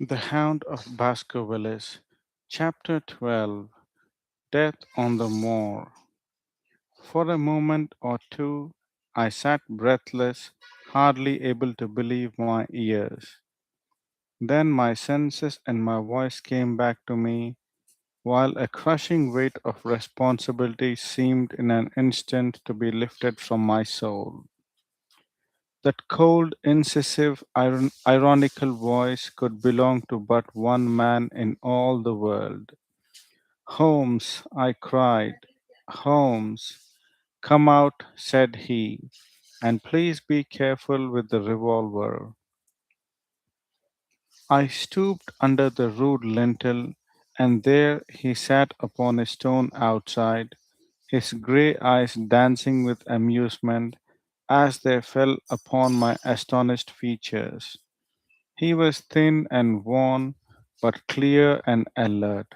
The Hound of Baskervilles, Chapter 12. Death on the Moor. For a moment or two I sat breathless, hardly able to believe my ears. Then my senses and my voice came back to me, while a crushing weight of responsibility seemed in an instant to be lifted from my soul. That cold, incisive, ironical voice could belong to but one man in all the world. Holmes, I cried. Holmes, come out, said he, and please be careful with the revolver. I stooped under the rude lintel, and there he sat upon a stone outside, his grey eyes dancing with amusement as they fell upon my astonished features. He was thin and worn, but clear and alert.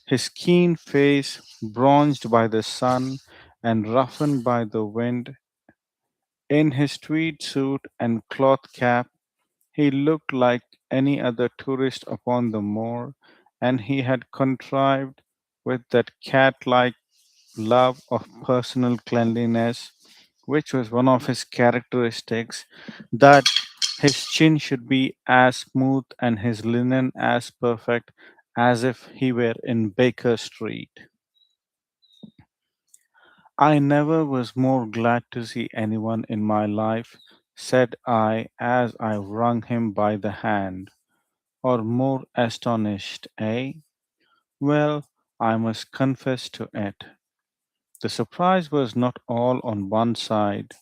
His keen face, bronzed by the sun and roughened by the wind, in his tweed suit and cloth cap, he looked like any other tourist upon the moor, and he had contrived, with that cat like love of personal cleanliness, which was one of his characteristics, that his chin should be as smooth and his linen as perfect as if he were in Baker Street. I never was more glad to see anyone in my life, said I as I wrung him by the hand, or more astonished, eh? Well, I must confess to it. The surprise was not all on one side,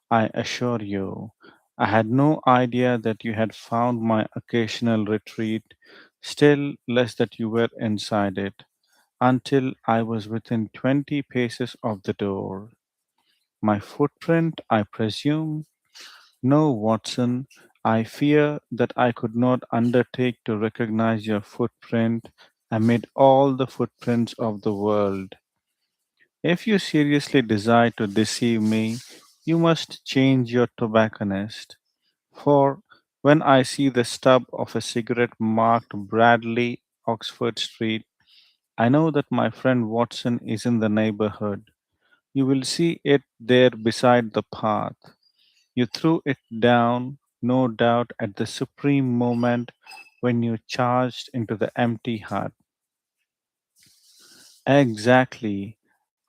I assure you. I had no idea that you had found my occasional retreat, still less that you were inside it, until I was within 20 paces of the door. My footprint, I presume? No, Watson, I fear that I could not undertake to recognize your footprint amid all the footprints of the world. If you seriously desire to deceive me, you must change your tobacconist. For when I see the stub of a cigarette marked Bradley, Oxford Street, I know that my friend Watson is in the neighborhood. You will see it there beside the path. You threw it down, no doubt, at the supreme moment when you charged into the empty hut. Exactly.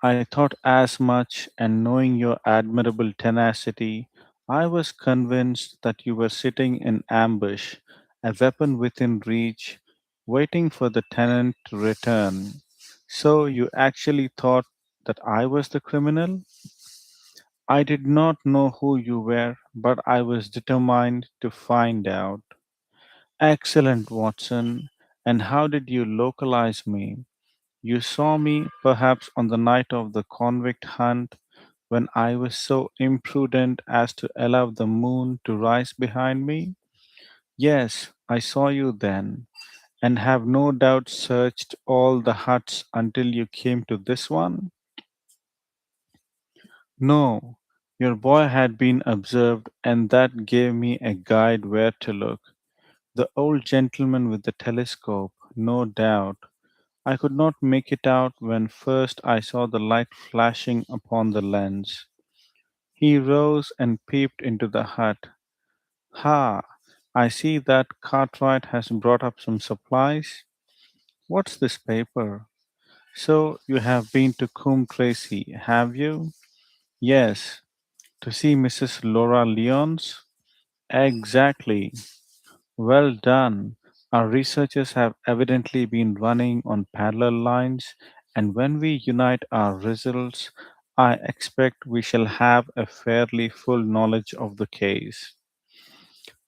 I thought as much, and knowing your admirable tenacity, I was convinced that you were sitting in ambush, a weapon within reach, waiting for the tenant to return. So you actually thought that I was the criminal? I did not know who you were, but I was determined to find out. Excellent, Watson. And how did you localize me? You saw me, perhaps, on the night of the convict hunt when I was so imprudent as to allow the moon to rise behind me? Yes, I saw you then, and have no doubt searched all the huts until you came to this one? No, your boy had been observed, and that gave me a guide where to look. The old gentleman with the telescope, no doubt. I could not make it out when first I saw the light flashing upon the lens. He rose and peeped into the hut. Ha! I see that Cartwright has brought up some supplies. What's this paper? So you have been to Coombe Tracy, have you? Yes, to see Mrs. Laura Lyons? Exactly. Well done. Our researchers have evidently been running on parallel lines, and when we unite our results, I expect we shall have a fairly full knowledge of the case.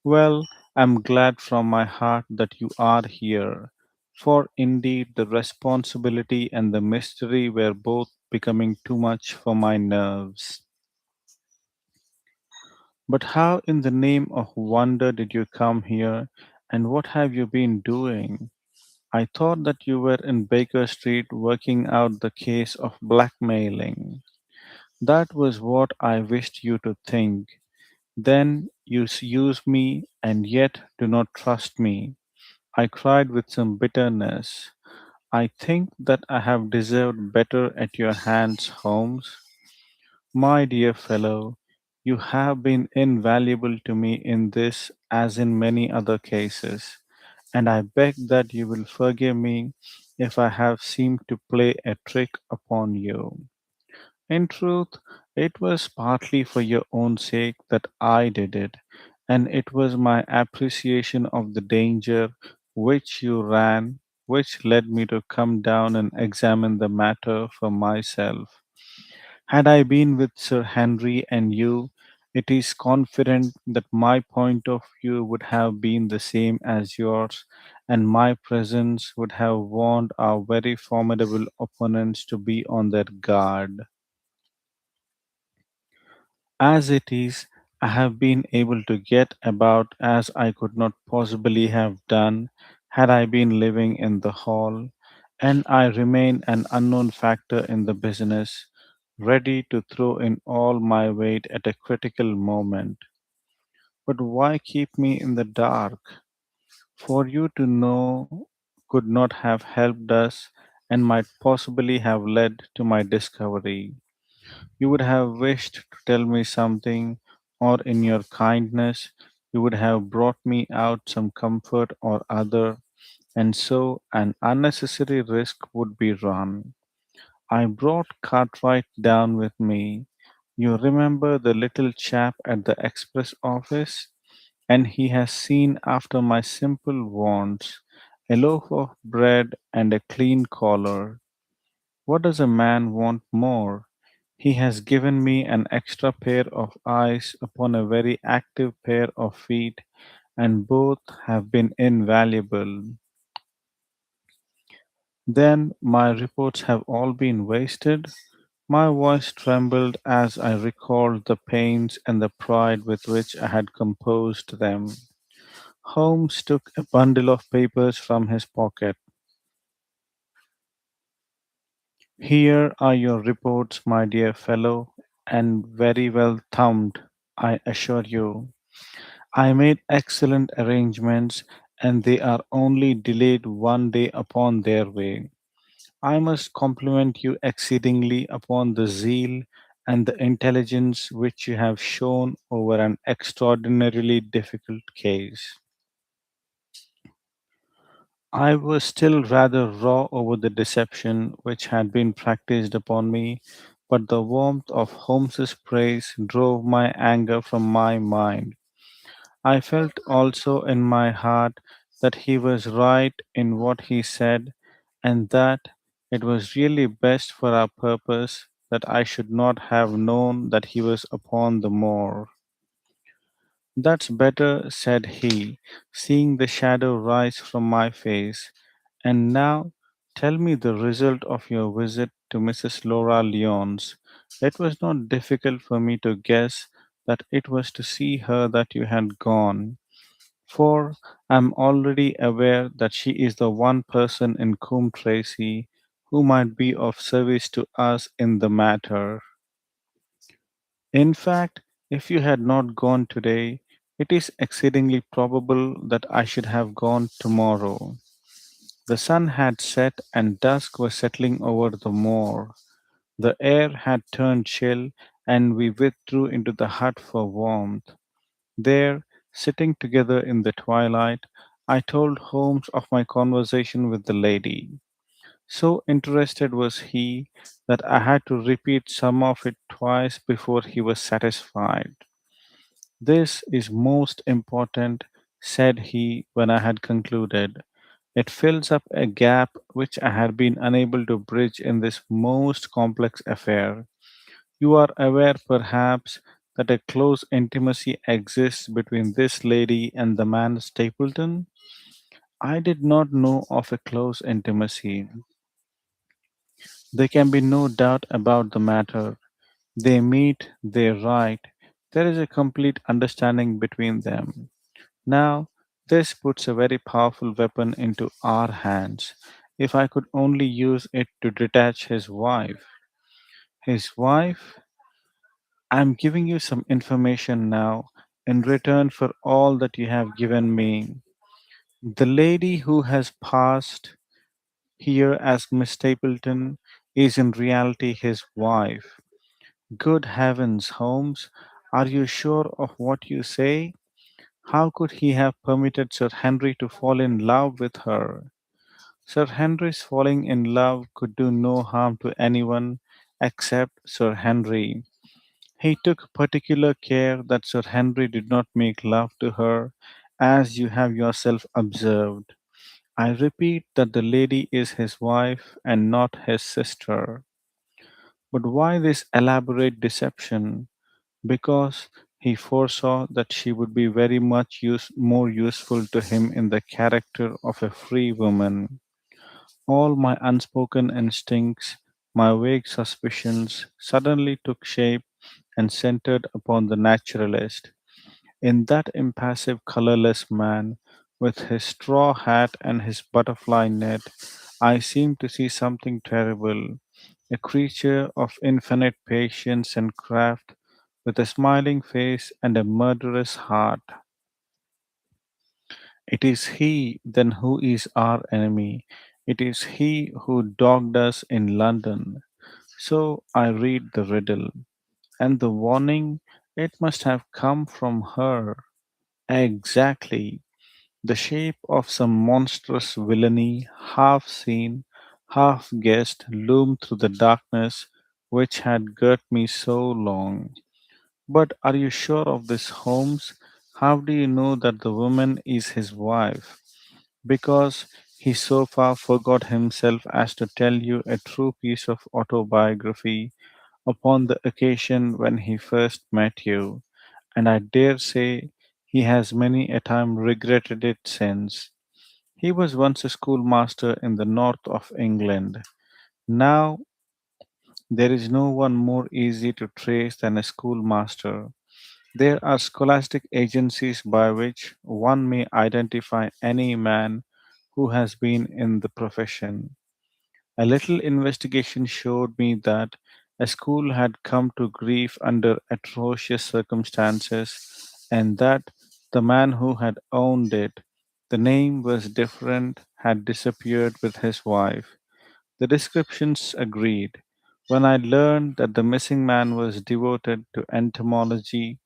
Well, I'm glad from my heart that you are here, for indeed the responsibility and the mystery were both becoming too much for my nerves. But how in the name of wonder did you come here, and what have you been doing? I thought that you were in Baker Street working out the case of blackmailing. That was what I wished you to think. Then you use me and yet do not trust me. I cried with some bitterness. I think that I have deserved better at your hands, Holmes. My dear fellow, you have been invaluable to me in this as in many other cases, and I beg that you will forgive me if I have seemed to play a trick upon you. In truth, it was partly for your own sake that I did it, and it was my appreciation of the danger which you ran which led me to come down and examine the matter for myself. Had I been with Sir Henry and you, it is confident that my point of view would have been the same as yours, and my presence would have warned our very formidable opponents to be on their guard. As it is, I have been able to get about as I could not possibly have done had I been living in the hall, and I remain an unknown factor in the business, ready to throw in all my weight at a critical moment. But why keep me in the dark? For you to know could not have helped us and might possibly have led to my discovery. You would have wished to tell me something, or in your kindness, you would have brought me out some comfort or other, and so an unnecessary risk would be run. I brought Cartwright down with me. You remember the little chap at the express office? And he has seen after my simple wants, a loaf of bread and a clean collar. What does a man want more? He has given me an extra pair of eyes upon a very active pair of feet, and both have been invaluable. Then my reports have all been wasted. My voice trembled as I recalled the pains and the pride with which I had composed them. Holmes took a bundle of papers from his pocket. Here are your reports, my dear fellow, and very well thumbed, I assure you. I made excellent arrangements, and they are only delayed one day upon their way. I must compliment you exceedingly upon the zeal and the intelligence which you have shown over an extraordinarily difficult case. I was still rather raw over the deception which had been practiced upon me, but the warmth of Holmes's praise drove my anger from my mind. I felt also in my heart that he was right in what he said, and that it was really best for our purpose that I should not have known that he was upon the moor. That's better, said he, seeing the shadow rise from my face. And now tell me the result of your visit to Mrs. Laura Lyons. It was not difficult for me to guess that it was to see her that you had gone, for I am already aware that she is the one person in Coombe Tracy who might be of service to us in the matter. In fact, if you had not gone today, it is exceedingly probable that I should have gone tomorrow. The sun had set and dusk was settling over the moor. The air had turned chill, and we withdrew into the hut for warmth. There, sitting together in the twilight, I told Holmes of my conversation with the lady. So interested was he that I had to repeat some of it twice before he was satisfied. This is most important, said he when I had concluded. It fills up a gap which I had been unable to bridge in this most complex affair. You are aware, perhaps, that a close intimacy exists between this lady and the man Stapleton? I did not know of a close intimacy. There can be no doubt about the matter. They meet, they write. There is a complete understanding between them. Now, this puts a very powerful weapon into our hands. If I could only use it to detach his wife. His wife? I'm giving you some information now in return for all that you have given me. The lady who has passed here as Miss Stapleton is in reality his wife. Good heavens, Holmes, are you sure of what you say? How could he have permitted Sir Henry to fall in love with her? Sir Henry's falling in love could do no harm to anyone except Sir Henry. He took particular care that Sir Henry did not make love to her, as you have yourself observed. I repeat that the lady is his wife and not his sister. But why this elaborate deception? Because he foresaw that she would be very much more useful to him in the character of a free woman. All my unspoken instincts, my vague suspicions, suddenly took shape and centered upon the naturalist. In that impassive, colorless man, with his straw hat and his butterfly net, I seemed to see something terrible, a creature of infinite patience and craft, with a smiling face and a murderous heart. It is he then who is our enemy. It is he who dogged us in London. So I read the riddle. And the warning, it must have come from her. Exactly. The shape of some monstrous villainy, half seen, half guessed, loomed through the darkness which had girt me so long. But are you sure of this, Holmes? How do you know that the woman is his wife? Because he so far forgot himself as to tell you a true piece of autobiography upon the occasion when he first met you, and I dare say he has many a time regretted it since. He was once a schoolmaster in the north of England. Now there is no one more easy to trace than a schoolmaster. There are scholastic agencies by which one may identify any man who has been in the profession. A little investigation showed me that a school had come to grief under atrocious circumstances, and that the man who had owned it, the name was different, had disappeared with his wife. The descriptions agreed. When I learned that the missing man was devoted to entomology,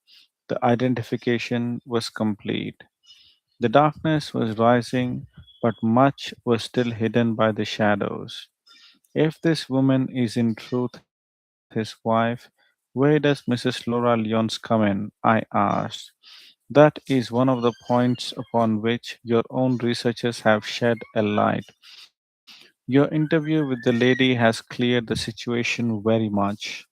the identification was complete. The darkness was rising, but much was still hidden by the shadows. If this woman is in truth his wife, where does Mrs. Laura Lyons come in? I asked. That is one of the points upon which your own researches have shed a light. Your interview with the lady has cleared the situation very much.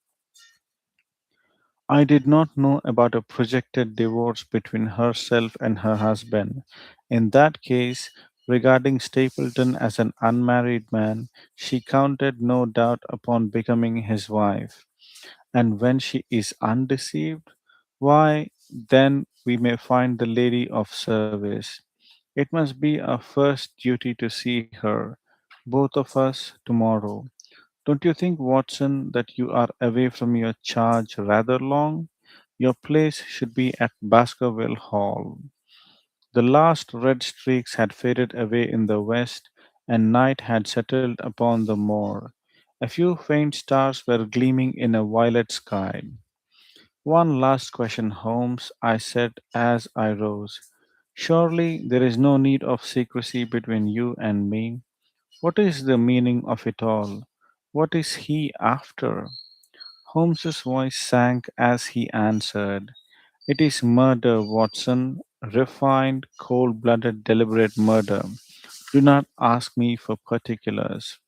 I did not know about a projected divorce between herself and her husband. In that case, regarding Stapleton as an unmarried man, she counted no doubt upon becoming his wife. And when she is undeceived, why, then we may find the lady of service. It must be our first duty to see her, both of us, tomorrow. Don't you think, Watson, that you are away from your charge rather long? Your place should be at Baskerville Hall. The last red streaks had faded away in the west, and night had settled upon the moor. A few faint stars were gleaming in a violet sky. One last question, Holmes, I said as I rose. Surely there is no need of secrecy between you and me. What is the meaning of it all? What is he after? Holmes's voice sank as he answered. It is murder, Watson. Refined, cold blooded, deliberate murder. Do not ask me for particulars.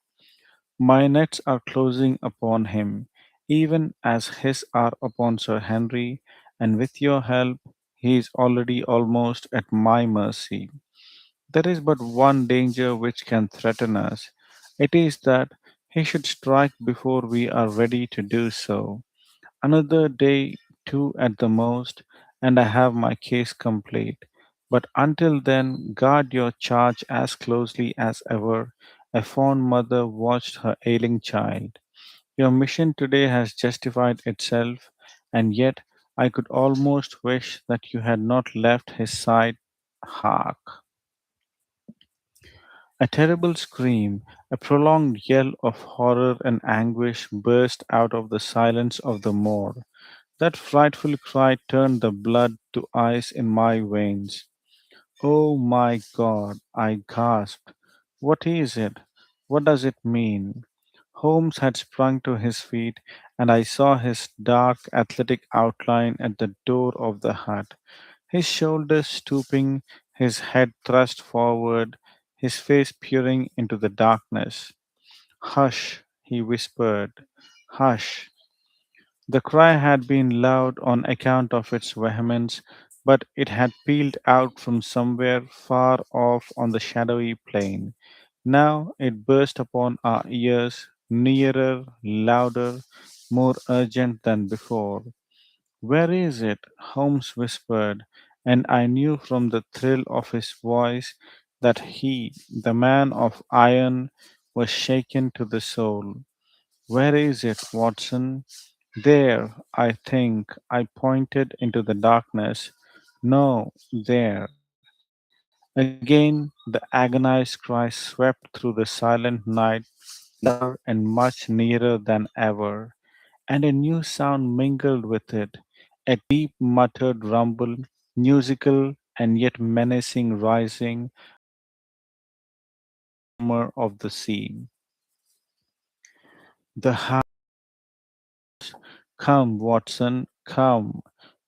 My nets are closing upon him, even as his are upon Sir Henry, and with your help, he is already almost at my mercy. There is but one danger which can threaten us. It is that he should strike before we are ready to do so. Another day, two at the most, and I have my case complete. But until then, guard your charge as closely as ever a fond mother watched her ailing child. Your mission today has justified itself, and yet I could almost wish that you had not left his side. Hark! A terrible scream, a prolonged yell of horror and anguish burst out of the silence of the moor. That frightful cry turned the blood to ice in my veins. Oh my God, I gasped. What is it? What does it mean? Holmes had sprung to his feet, and I saw his dark, athletic outline at the door of the hut, his shoulders stooping, his head thrust forward, his face peering into the darkness. Hush, he whispered. Hush. The cry had been loud on account of its vehemence, but it had pealed out from somewhere far off on the shadowy plain. Now it burst upon our ears, nearer, louder, more urgent than before. Where is it? Holmes whispered, and I knew from the thrill of his voice that he, the man of iron, was shaken to the soul. Where is it, Watson? There, I think. I pointed into the darkness. No, there. Again, the agonized cry swept through the silent night, louder and much nearer than ever, and a new sound mingled with it, a deep muttered rumble, musical and yet menacing, rising above the quiet murmur of the sea. The hound was. Come, Watson, come.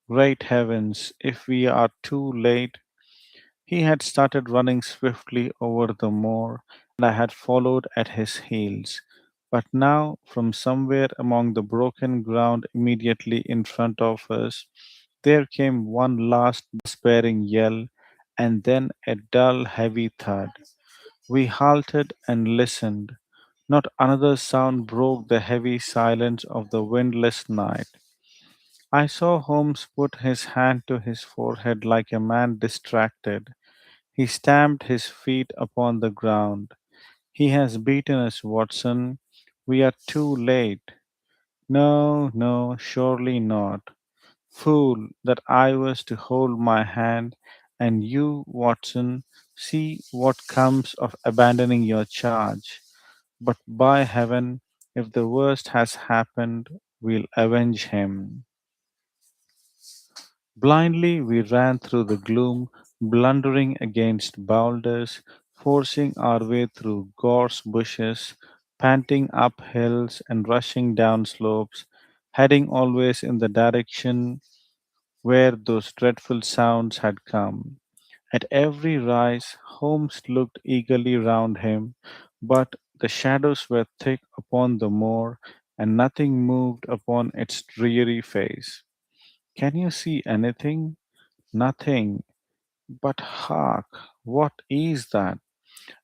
Great heavens, if we are too late. He had started running swiftly over the moor, and I had followed at his heels. But now, from somewhere among the broken ground immediately in front of us, there came one last despairing yell, and then a dull, heavy thud. We halted and listened. Not another sound broke the heavy silence of the windless night. I saw Holmes put his hand to his forehead like a man distracted. He stamped his feet upon the ground. He has beaten us, Watson. We are too late. No, no, surely not. Fool, that I was to hold my hand, and you, Watson, see what comes of abandoning your charge. But by heaven, if the worst has happened, we'll avenge him. Blindly we ran through the gloom, blundering against boulders, forcing our way through gorse bushes, panting up hills and rushing down slopes, heading always in the direction where those dreadful sounds had come. At every rise, Holmes looked eagerly round him, but the shadows were thick upon the moor, and nothing moved upon its dreary face. Can you see anything? Nothing. But hark! What is that?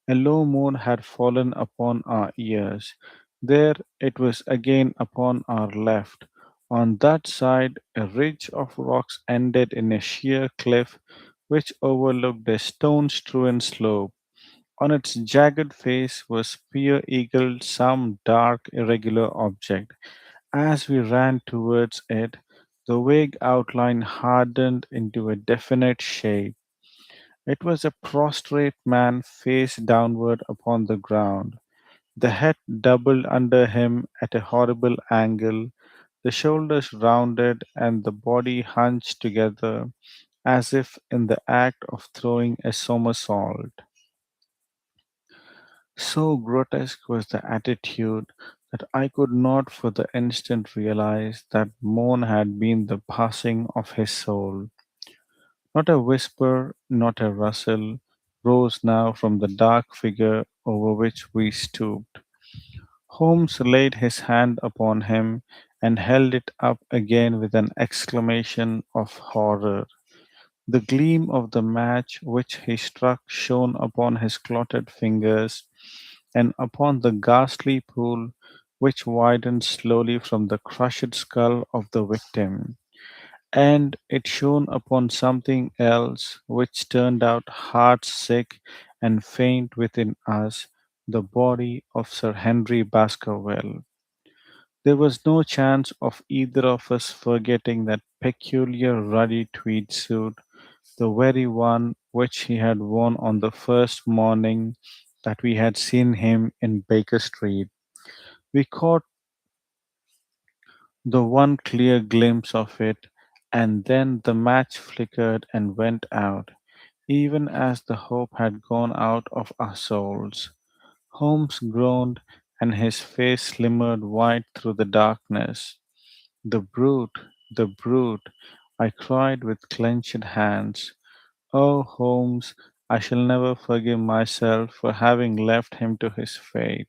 A low moan had fallen upon our ears. There it was again upon our left. On that side, a ridge of rocks ended in a sheer cliff which overlooked a stone strewn slope. On its jagged face was spear eagled some dark, irregular object. As we ran towards it, the vague outline hardened into a definite shape. It was a prostrate man face downward upon the ground, the head doubled under him at a horrible angle, the shoulders rounded, and the body hunched together as if in the act of throwing a somersault. So grotesque was the attitude that I could not for the instant realize that moan had been the passing of his soul. Not a whisper, not a rustle, rose now from the dark figure over which we stooped. Holmes laid his hand upon him and held it up again with an exclamation of horror. The gleam of the match which he struck shone upon his clotted fingers and upon the ghastly pool which widened slowly from the crushed skull of the victim. And it shone upon something else which turned out heart sick and faint within us, the body of Sir Henry Baskerville. There was no chance of either of us forgetting that peculiar ruddy tweed suit, the very one which he had worn on the first morning that we had seen him in Baker Street. We caught the one clear glimpse of it, and then the match flickered and went out, even as the hope had gone out of our souls. Holmes groaned, and his face slimmered white through the darkness. The brute, the brute, I cried with clenched hands. Oh, Holmes, I shall never forgive myself for having left him to his fate.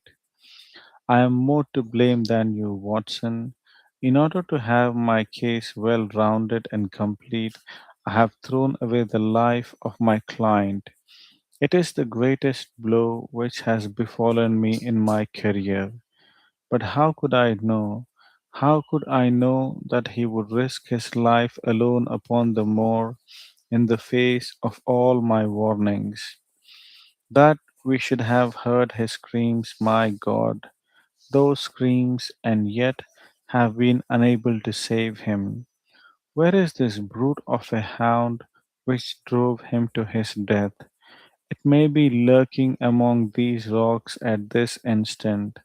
I am more to blame than you, Watson. In order to have my case well rounded and complete, I have thrown away the life of my client. It is the greatest blow which has befallen me in my career. But how could I know? How could I know that he would risk his life alone upon the moor in the face of all my warnings? That we should have heard his screams, my God, those screams, and yet have been unable to save him. Where is this brute of a hound which drove him to his death? It may be lurking among these rocks at this instant.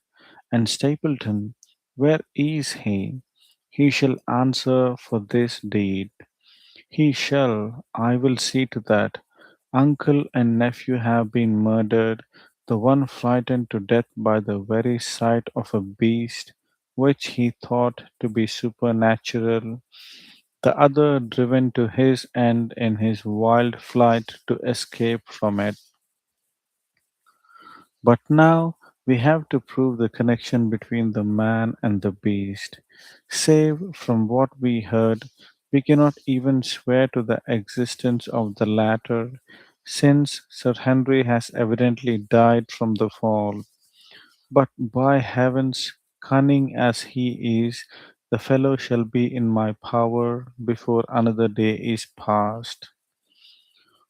And Stapleton, where is he? He shall answer for this deed. He shall, I will see to that. Uncle and nephew have been murdered, the one frightened to death by the very sight of a beast which he thought to be supernatural, the other driven to his end in his wild flight to escape from it. But now we have to prove the connection between the man and the beast. Save from what we heard, we cannot even swear to the existence of the latter, since Sir Henry has evidently died from the fall. But by heavens, cunning as he is, the fellow shall be in my power before another day is past.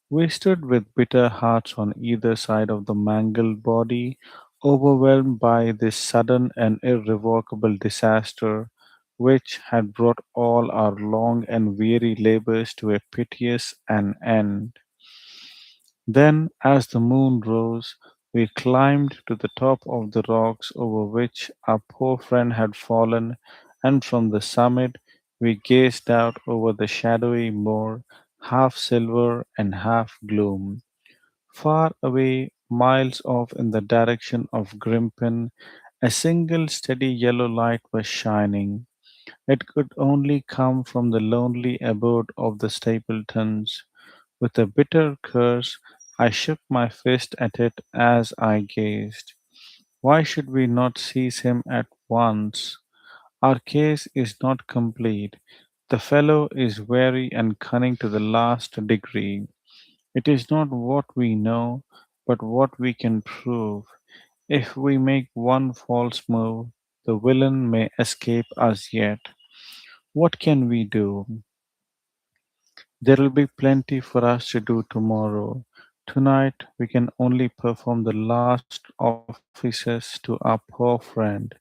We stood with bitter hearts on either side of the mangled body, overwhelmed by this sudden and irrevocable disaster, which had brought all our long and weary labors to a piteous an end. Then, as the moon rose, we climbed to the top of the rocks over which our poor friend had fallen, and from the summit we gazed out over the shadowy moor, half silver and half gloom. Far away, miles off in the direction of Grimpen, a single steady yellow light was shining. It could only come from the lonely abode of the Stapletons. With a bitter curse, I shook my fist at it as I gazed. Why should we not seize him at once? Our case is not complete. The fellow is wary and cunning to the last degree. It is not what we know, but what we can prove. If we make one false move, the villain may escape us yet. What can we do? There will be plenty for us to do tomorrow. Tonight we can only perform the last offices to our poor friend.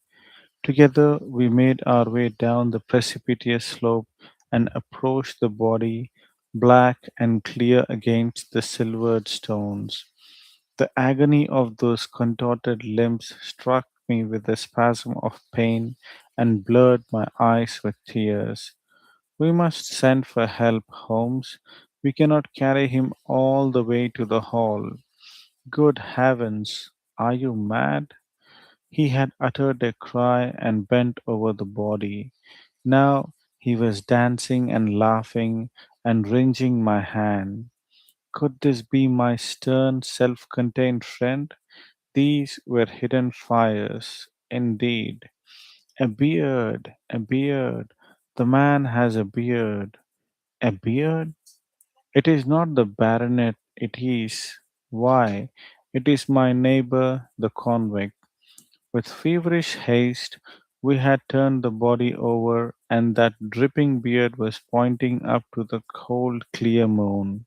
Together we made our way down the precipitous slope and approached the body, black and clear against the silvered stones. The agony of those contorted limbs struck me with a spasm of pain and blurred my eyes with tears. We must send for help, Holmes. We cannot carry him all the way to the hall. Good heavens, are you mad? He had uttered a cry and bent over the body. Now he was dancing and laughing and wringing my hand. Could this be my stern, self contained friend? These were hidden fires, indeed. A beard, a beard. The man has a beard. A beard? It is not the baronet, it is. Why? It is my neighbor, the convict. With feverish haste, we had turned the body over, and that dripping beard was pointing up to the cold, clear moon.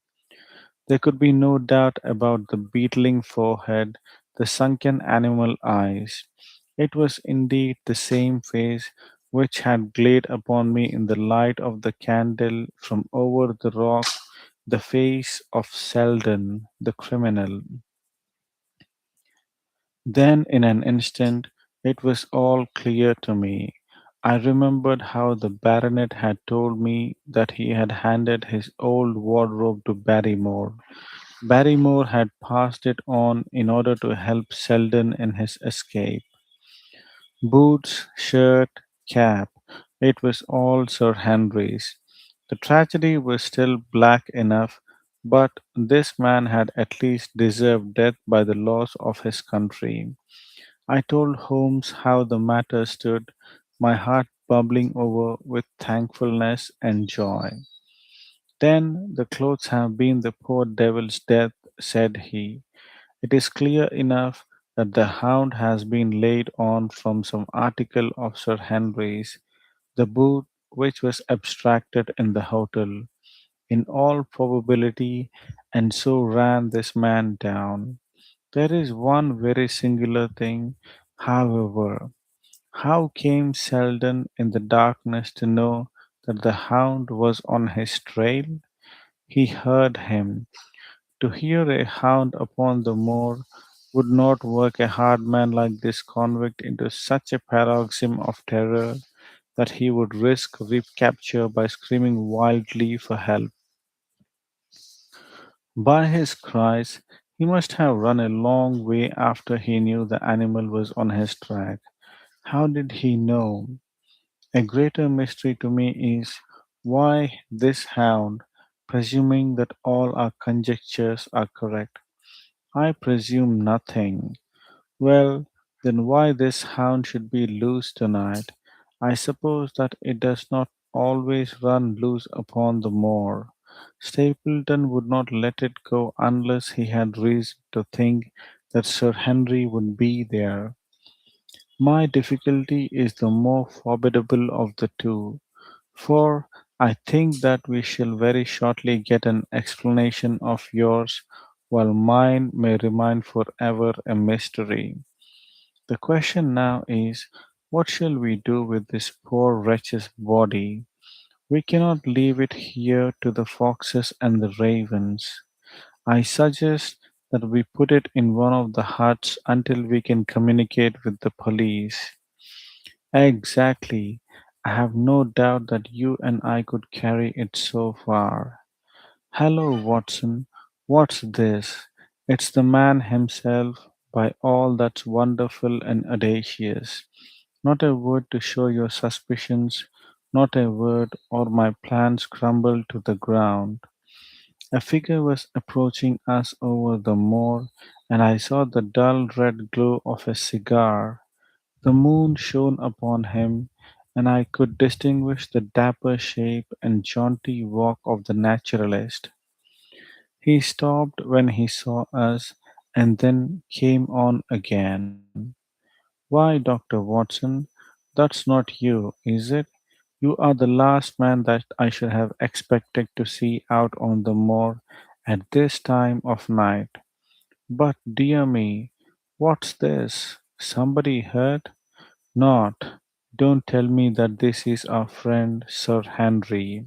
There could be no doubt about the beetling forehead, the sunken animal eyes. It was indeed the same face which had glared upon me in the light of the candle from over the rock, the face of Selden, the criminal. Then, in an instant, it was all clear to me. I remembered how the baronet had told me that he had handed his old wardrobe to Barrymore. Barrymore had passed it on in order to help Selden in his escape. Boots, shirt, cap, it was all Sir Henry's. The tragedy was still black enough, but this man had at least deserved death by the laws of his country. I told Holmes how the matter stood, my heart bubbling over with thankfulness and joy. Then the clothes have been the poor devil's death, said he. It is clear enough that the hound has been laid on from some article of Sir Henry's, the boot which was abstracted in the hotel, in all probability, and so ran this man down. There is one very singular thing, however. How came Selden in the darkness to know that the hound was on his trail? He heard him. To hear a hound upon the moor would not work a hard man like this convict into such a paroxysm of terror that he would risk recapture by screaming wildly for help. By his cries, he must have run a long way after he knew the animal was on his track. How did he know? A greater mystery to me is why this hound, presuming that all our conjectures are correct. I presume nothing. Well, then why this hound should be loose tonight? I suppose that it does not always run loose upon the moor. Stapleton would not let it go unless he had reason to think that Sir Henry would be there. My difficulty is the more formidable of the two, for I think that we shall very shortly get an explanation of yours, while mine may remain forever a mystery. The question now is, what shall we do with this poor wretch's body? We cannot leave it here to the foxes and the ravens. I suggest that we put it in one of the huts until we can communicate with the police. Exactly. I have no doubt that you and I could carry it so far. Hello, Watson. What's this? It's the man himself, by all that's wonderful and audacious. Not a word to show your suspicions, not a word, or my plans crumble to the ground. A figure was approaching us over the moor, and I saw the dull red glow of a cigar. The moon shone upon him, and I could distinguish the dapper shape and jaunty walk of the naturalist. He stopped when he saw us, and then came on again. Why, Dr. Watson, that's not you, is it? You are the last man that I should have expected to see out on the moor at this time of night. But, dear me, what's this? Somebody hurt? Not. Don't tell me that this is our friend Sir Henry.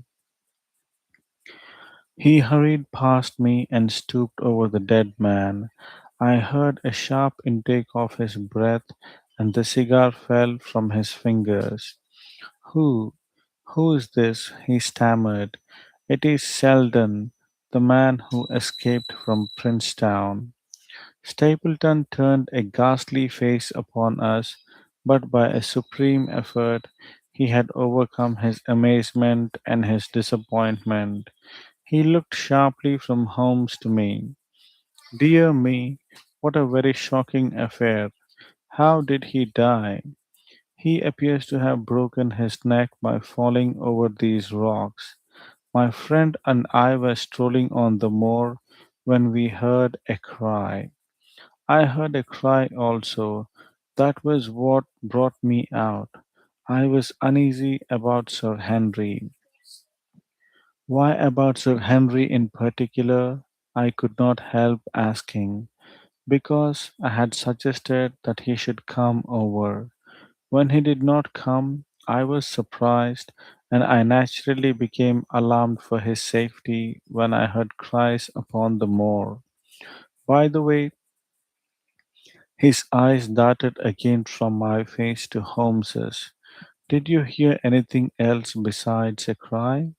He hurried past me and stooped over the dead man. I heard a sharp intake of his breath, and the cigar fell from his fingers. Who, who is this? He stammered. It is Selden, the man who escaped from Princetown. Stapleton turned a ghastly face upon us, but by a supreme effort he had overcome his amazement and his disappointment. He looked sharply from Holmes to me. Dear me, what a very shocking affair. How did he die? He appears to have broken his neck by falling over these rocks. My friend and I were strolling on the moor when we heard a cry. I heard a cry also. That was what brought me out. I was uneasy about Sir Henry. Why about Sir Henry in particular? I could not help asking. Because I had suggested that he should come over. When he did not come, I was surprised, and I naturally became alarmed for his safety when I heard cries upon the moor. By the way, His eyes darted again from my face to Holmes's. Did you hear anything else besides a cry?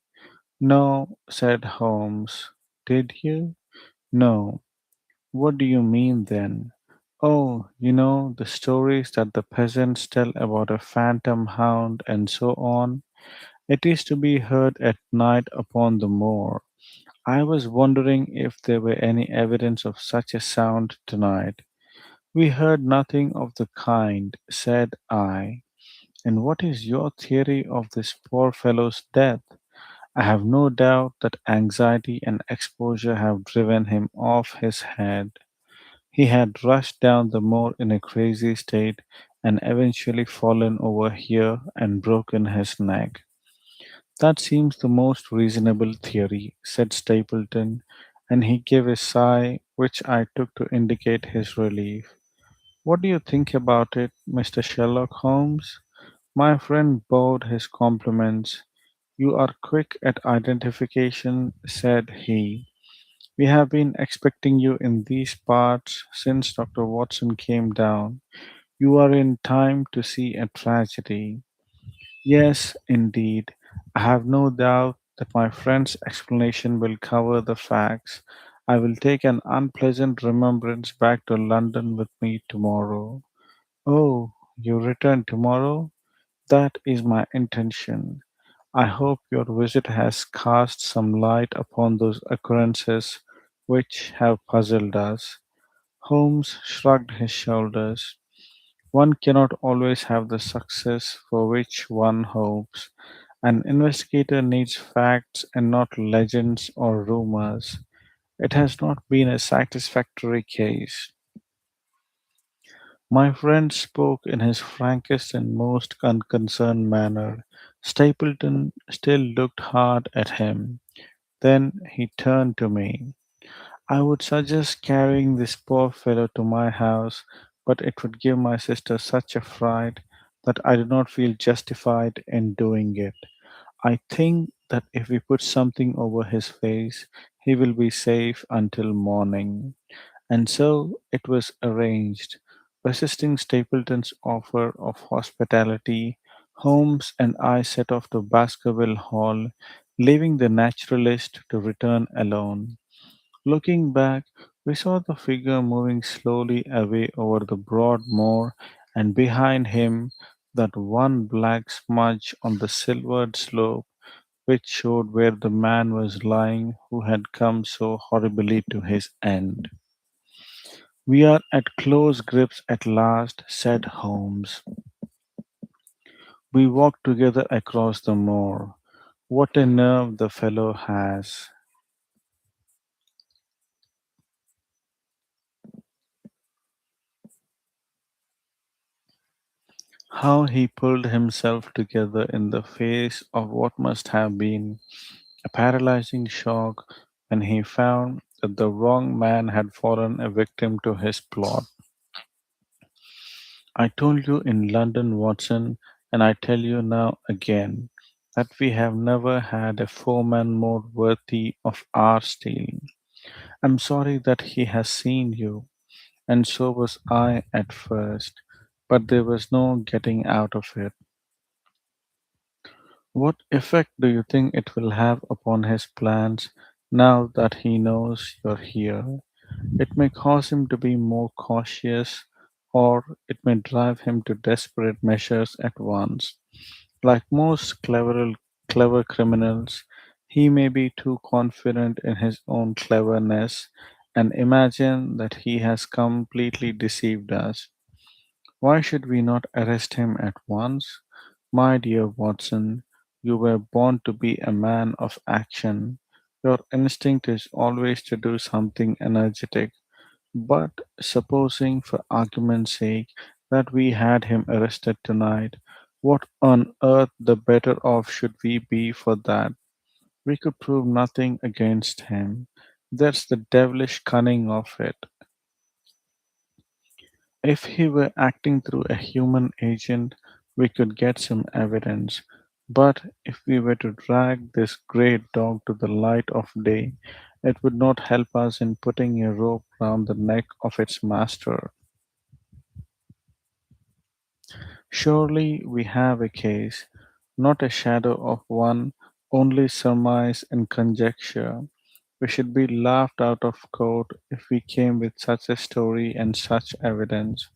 No, said Holmes. Did you? No. What do you mean then? Oh, the stories that the peasants tell about a phantom hound and so on. It is to be heard at night upon the moor. I was wondering if there were any evidence of such a sound tonight. We heard nothing of the kind, said I. And what is your theory of this poor fellow's death? I have no doubt that anxiety and exposure have driven him off his head. He had rushed down the moor in a crazy state and eventually fallen over here and broken his neck. That seems the most reasonable theory, said Stapleton, and he gave a sigh which I took to indicate his relief. What do you think about it, Mr. Sherlock Holmes? My friend bowed his compliments. You are quick at identification, said he. We have been expecting you in these parts since Dr. Watson came down. You are in time to see a tragedy. Yes, indeed. I have no doubt that my friend's explanation will cover the facts. I will take an unpleasant remembrance back to London with me tomorrow. Oh, you return tomorrow? That is my intention. I hope your visit has cast some light upon those occurrences which have puzzled us. Holmes shrugged his shoulders. One cannot always have the success for which one hopes. An investigator needs facts and not legends or rumors. It has not been a satisfactory case. My friend spoke in his frankest and most unconcerned manner. Stapleton still looked hard at him. Then he turned to me. I would suggest carrying this poor fellow to my house, but it would give my sister such a fright that I do not feel justified in doing it. I think that if we put something over his face, he will be safe until morning. And so it was arranged. Resisting Stapleton's offer of hospitality, Holmes and I set off to Baskerville Hall, leaving the naturalist to return alone. Looking back, we saw the figure moving slowly away over the broad moor, and behind him that one black smudge on the silvered slope which showed where the man was lying who had come so horribly to his end. We are at close grips at last, said Holmes. We walked together across the moor. What a nerve the fellow has. How he pulled himself together in the face of what must have been a paralyzing shock when he found that the wrong man had fallen a victim to his plot. I told you in London, Watson, and I tell you now again, that we have never had a foeman more worthy of our steel. I'm sorry that he has seen you, and so was I at first, but there was no getting out of it. What effect do you think it will have upon his plans now that he knows you're here? It may cause him to be more cautious, or it may drive him to desperate measures at once. Like most clever criminals, he may be too confident in his own cleverness and imagine that he has completely deceived us. Why should we not arrest him at once? My dear Watson, you were born to be a man of action. Your instinct is always to do something energetic. But supposing, for argument's sake, that we had him arrested tonight, what on earth the better off should we be for that? We could prove nothing against him. That's the devilish cunning of it. If he were acting through a human agent, we could get some evidence. But if we were to drag this great dog to the light of day, it would not help us in putting a rope round the neck of its master. Surely we have a case, not a shadow of one, only surmise and conjecture. We should be laughed out of court if we came with such a story and such evidence.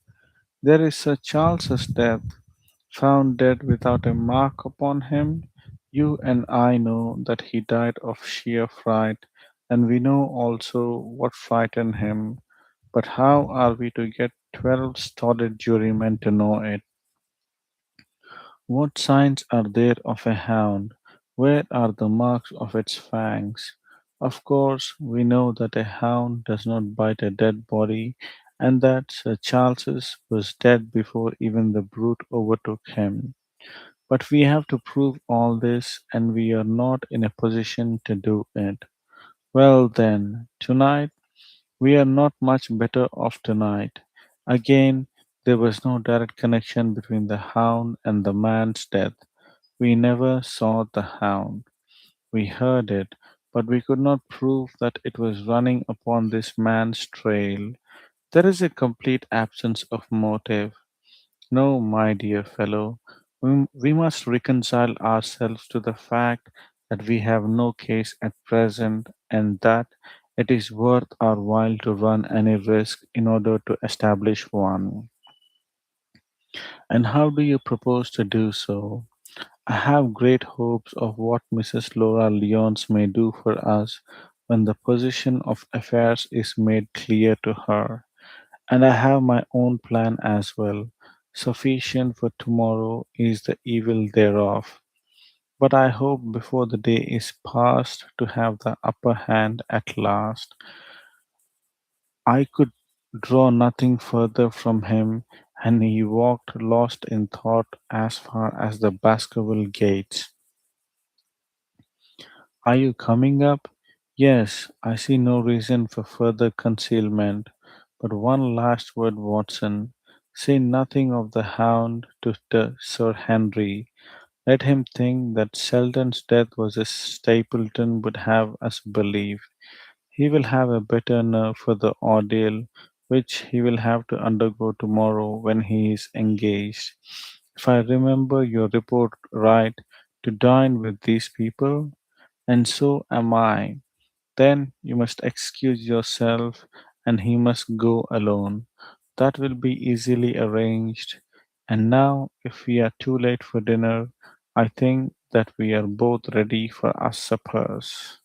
There is Sir Charles's death, found dead without a mark upon him. You and I know that he died of sheer fright, and we know also what frightened him. But how are we to get 12 stolid jurymen to know it? What signs are there of a hound? Where are the marks of its fangs? Of course, we know that a hound does not bite a dead body, and that Sir Charles's was dead before even the brute overtook him. But we have to prove all this, and we are not in a position to do it. Well, then, tonight we are not much better off tonight. Again, there was no direct connection between the hound and the man's death. We never saw the hound. We heard it, but we could not prove that it was running upon this man's trail. There is a complete absence of motive. No, my dear fellow, we must reconcile ourselves to the fact that we have no case at present and that it is worth our while to run any risk in order to establish one. And how do you propose to do so? I have great hopes of what Mrs. Laura Lyons may do for us when the position of affairs is made clear to her. And I have my own plan as well. Sufficient for tomorrow is the evil thereof. But I hope before the day is past to have the upper hand at last. I could draw nothing further from him, and he walked lost in thought as far as the Baskerville gates. Are you coming up? Yes, I see no reason for further concealment. But one last word, Watson. Say nothing of the hound to Sir Henry. Let him think that Selden's death was as Stapleton would have us believe. He will have a better nerve for the ordeal which he will have to undergo tomorrow when he is engaged. If I remember your report right, to dine with these people, and so am I. Then you must excuse yourself, and he must go alone. That will be easily arranged. And now, if we are too late for dinner, I think that we are both ready for our suppers.